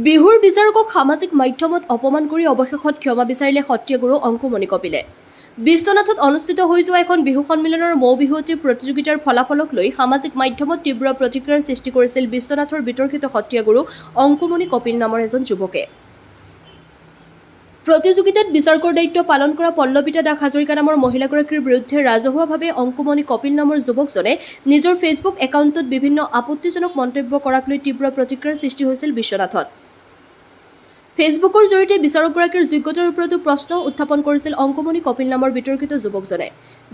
বিহুৰ বিচাৰকক সামাজিক মাধ্যমত অপমান কৰি অৱশেষত ক্ষমা বিচাৰিলে সত্ৰীয়া গুৰু অংকুমণি কপিলে। বিশ্বনাথত অনুষ্ঠিত হৈ যোৱা এখন বিহু সন্মিলনৰ মৌ বিহুৱতী প্ৰতিযোগিতাৰ ফলাফলক লৈ সামাজিক মাধ্যমত তীব্ৰ প্ৰতিক্ৰিয়াৰ সৃষ্টি কৰিছিল বিশ্বনাথৰ বিতৰ্কিত সত্ৰীয়া গুৰু অংকুমণি কপিল নামৰ এজন যুৱকে। প্ৰতিযোগিতাত বিচাৰকৰ দায়িত্ব পালন কৰা পল্লৱিতা দাস হাজৰিকা নামৰ মহিলাগৰাকীৰ বিৰুদ্ধে ৰাজহুৱাভাৱে অংকুমণি কপিল নামৰ যুৱকজনে নিজৰ ফেচবুক একাউণ্টত বিভিন্ন আপত্তিজনক মন্তব্য কৰাক লৈ তীব্ৰ প্ৰতিক্ৰিয়াৰ সৃষ্টি হৈছিল বিশ্বনাথত। ফেচবুকৰ জৰিয়তে বিচাৰকগৰাকীৰ যোগ্যতাৰ ওপৰতো প্ৰশ্ন উত্থাপন কৰিছিল অংকুমণি কপিল নামৰ বিতৰ্কিত যুৱকজনে।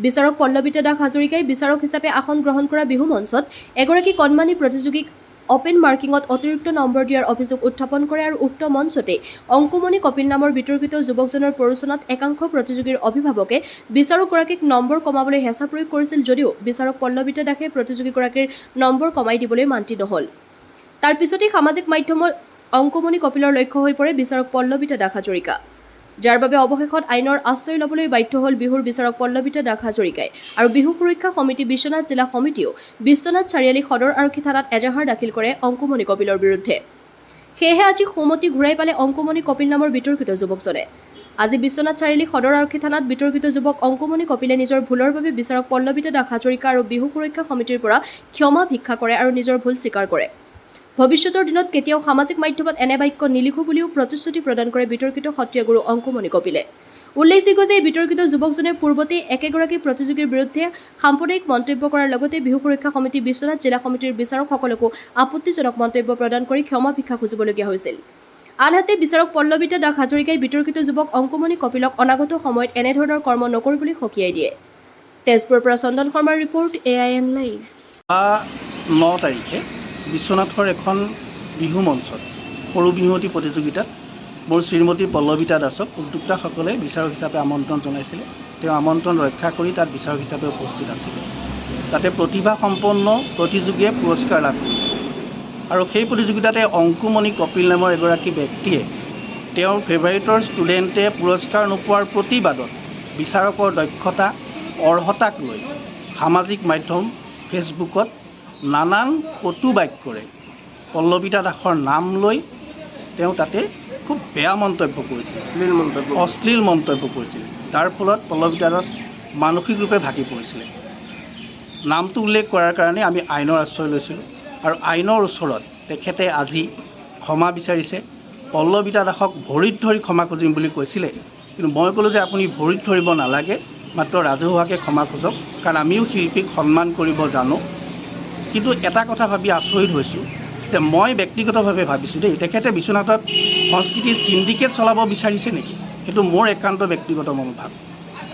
বিচাৰক পল্লৱিতা দাস হাজৰিকাই বিচাৰক হিচাপে আসন গ্ৰহণ কৰা বিহু মঞ্চত এগৰাকী কণমানি প্ৰতিযোগীক অপেন মাৰ্কিঙত অতিৰিক্ত নম্বৰ দিয়াৰ অভিযোগ উত্থাপন কৰে আৰু উক্ত মঞ্চতে অংকুমণি কপিল নামৰ বিতৰ্কিত যুৱকজনৰ প্ৰৰোচনাত একাংশ প্ৰতিযোগীৰ অভিভাৱকে বিচাৰকগৰাকীক নম্বৰ কমাবলৈ হেঁচা প্ৰয়োগ কৰিছিল যদিও বিচাৰক পল্লৱিতা দাসে প্ৰতিযোগীগৰাকীৰ নম্বৰ কমাই দিবলৈ মান্তি নহ'ল। তাৰ পিছতেই সামাজিক মাধ্যমত অংকুমণি কপিলৰ লক্ষ্য হৈ পৰে বিচাৰক পল্লৱিতা দাস হাজৰিকা, যাৰ বাবে অৱশেষত আইনৰ আশ্ৰয় ল'বলৈ বাধ্য হ'ল বিহুৰ বিচাৰক পল্লৱিতা দাস হাজৰিকাই আৰু বিহু সুৰক্ষা সমিতি বিশ্বনাথ জিলা সমিতিয়েও বিশ্বনাথ চাৰিআলি সদৰ আৰক্ষী থানাত এজাহাৰ দাখিল কৰে অংকুমণি কপিলৰ বিৰুদ্ধে। সেয়েহে আজি সুমতি ঘূৰাই পালে অংকুমণি কপিল নামৰ বিতৰ্কিত যুৱকজনে। আজি বিশ্বনাথ চাৰিআলি সদৰ আৰক্ষী থানাত বিতৰ্কিত যুৱক অংকুমণি কপিলে নিজৰ ভুলৰ বাবে বিচাৰক পল্লৱিতা দাস হাজৰিকা আৰু বিহু সুৰক্ষা সমিতিৰ পৰা ক্ষমা ভিক্ষা কৰে আৰু নিজৰ ভুল স্বীকাৰ কৰে। ভৱিষ্যতৰ দিনত কেতিয়াও সামাজিক মাধ্যমত এনে বাক্য নিলিখো বুলিও প্ৰতিশ্ৰুতি প্ৰদান কৰে বিতৰ্কিত সত্ৰীয়া গুৰু অংকুমণি কপিলে। উল্লেখযোগ্য যে এই বিতৰ্কিত যুৱকজনে পূৰ্বতে একেগৰাকী প্ৰতিযোগীৰ বিৰুদ্ধে সাম্প্ৰদায়িক মন্তব্য কৰাৰ লগতে বিহু সুৰক্ষা সমিতি বিশ্বনাথ জিলা সমিতিৰ বিচাৰকসকলকো আপত্তিজনক মন্তব্য প্ৰদান কৰি ক্ষমা ভিক্ষা খুজিবলগীয়া হৈছিল। আনহাতে বিচাৰক পল্লৱিতা দাস হাজৰিকাই বিতৰ্কিত যুৱক অংকুমণি কপিলক অনাগত সময়ত এনেধৰণৰ কৰ্ম নকৰিবলৈ সকীয়াই দিয়ে। তেজপুৰৰ পৰা চন্দন শৰ্মাৰ ৰিপৰ্ট AIN লাইভ। 9 তাৰিখে বিশ্বনাথৰ এখন বিহু মঞ্চত সৰু বিহুৱতী প্ৰতিযোগিতাত মোৰ শ্ৰীমতী পল্লৱিতা দাসক উদ্যোক্তাসকলে বিচাৰক হিচাপে আমন্ত্ৰণ জনাইছিলে। তেওঁ আমন্ত্ৰণ ৰক্ষা কৰি তাত বিচাৰক হিচাপে উপস্থিত আছিলে। তাতে প্ৰতিভাসম্পন্ন প্ৰতিযোগীয়ে পুৰস্কাৰ লাভ কৰিছিল আৰু সেই প্ৰতিযোগিতাতে অংকুমণি কপিল নামৰ এগৰাকী ব্যক্তিয়ে তেওঁৰ ফেভাৰিটৰ ষ্টুডেণ্টে পুৰস্কাৰ নোপোৱাৰ প্ৰতিবাদত বিচাৰকৰ দক্ষতা অৰ্হতাক লৈ সামাজিক মাধ্যম ফেচবুকত নানান কটু বাক্যৰে পল্লৱিতা দাসৰ নাম লৈ তেওঁ তাতে খুব বেয়া মন্তব্য কৰিছিল, অশ্লীল মন্তব্য কৰিছিল, যাৰ ফলত পল্লৱিতা দাস মানসিক ৰূপে ভাগি পৰিছিলে। নামটো উল্লেখ কৰাৰ কাৰণে আমি আইনৰ আশ্ৰয় লৈছিলোঁ আৰু আইনৰ ওচৰত তেখেতে আজি ক্ষমা বিচাৰিছে। পল্লৱিতা দাসক ভৰিত ধৰি ক্ষমা খুজিম বুলি কৈছিলে, কিন্তু মই ক'লোঁ যে আপুনি ভৰিত ধৰিব নালাগে, মাত্ৰ ৰাজহুৱাকৈ ক্ষমা খোজক, কাৰণ আমিও শিল্পীক সন্মান কৰিব জানো। কিন্তু এটা কথা ভাবি আচৰিত হৈছোঁ যে মই ব্যক্তিগতভাৱে ভাবিছোঁ দেই, তেখেতে বিশ্বনাথত সংস্কৃতিৰ চিণ্ডিকেট চলাব বিচাৰিছে নেকি, সেইটো মোৰ একান্ত ব্যক্তিগত মনোভাৱ।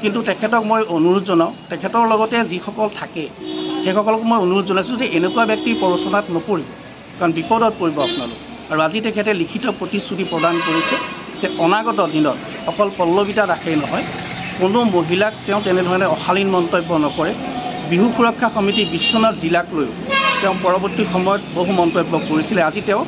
কিন্তু তেখেতক মই অনুৰোধ জনাওঁ, তেখেতৰ লগতে যিসকল থাকে সেইসকলক মই অনুৰোধ জনাইছোঁ যে এনেকুৱা ব্যক্তিৰ প্ৰৰোচনাত নপৰিব, কাৰণ বিপদত পৰিব আপোনালোক। আৰু আজি তেখেতে লিখিত প্ৰতিশ্ৰুতি প্ৰদান কৰিছে যে অনাগত দিনত অকল পল্লৱিতা দাসেই নহয়, কোনো মহিলাক তেওঁ তেনেধৰণে অশালীন মন্তব্য নকৰে। বিহু সুৰক্ষা সমিতি বিশ্বনাথ জিলাক লৈও তেওঁ পৰৱৰ্তী সময়ত বহু মন্তব্য কৰিছিলে। আজি তেওঁ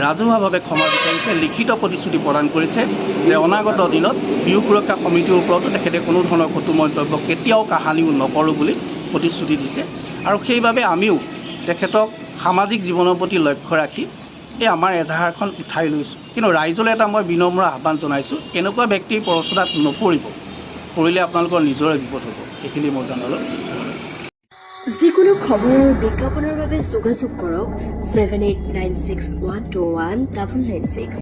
ৰাজহুৱাভাৱে ক্ষমা বিচাৰিছে, লিখিত প্ৰতিশ্ৰুতি প্ৰদান কৰিছে যে অনাগত দিনত বিহু সুৰক্ষা সমিতিৰ ওপৰতো তেখেতে কোনো ধৰণৰ কটু মন্তব্য কেতিয়াও কাহানিও নকৰোঁ বুলি প্ৰতিশ্ৰুতি দিছে। আৰু সেইবাবে আমিও তেখেতক সামাজিক জীৱনৰ প্ৰতি লক্ষ্য ৰাখি এই আমাৰ এজাহাৰখন উঠাই লৈছোঁ। কিন্তু ৰাইজলৈ এটা মই বিনম্ৰ আহ্বান জনাইছোঁ, এনেকুৱা ব্যক্তিৰ প্ৰৰোচনাত নপৰিব, পৰিলে আপোনালোকৰ নিজৰে বিপদ হ'ব। এইখিনি মই জনালোঁ। যিকোনো খবৰ আৰু বিজ্ঞাপনৰ বাবে যোগাযোগ কৰক 7896121996।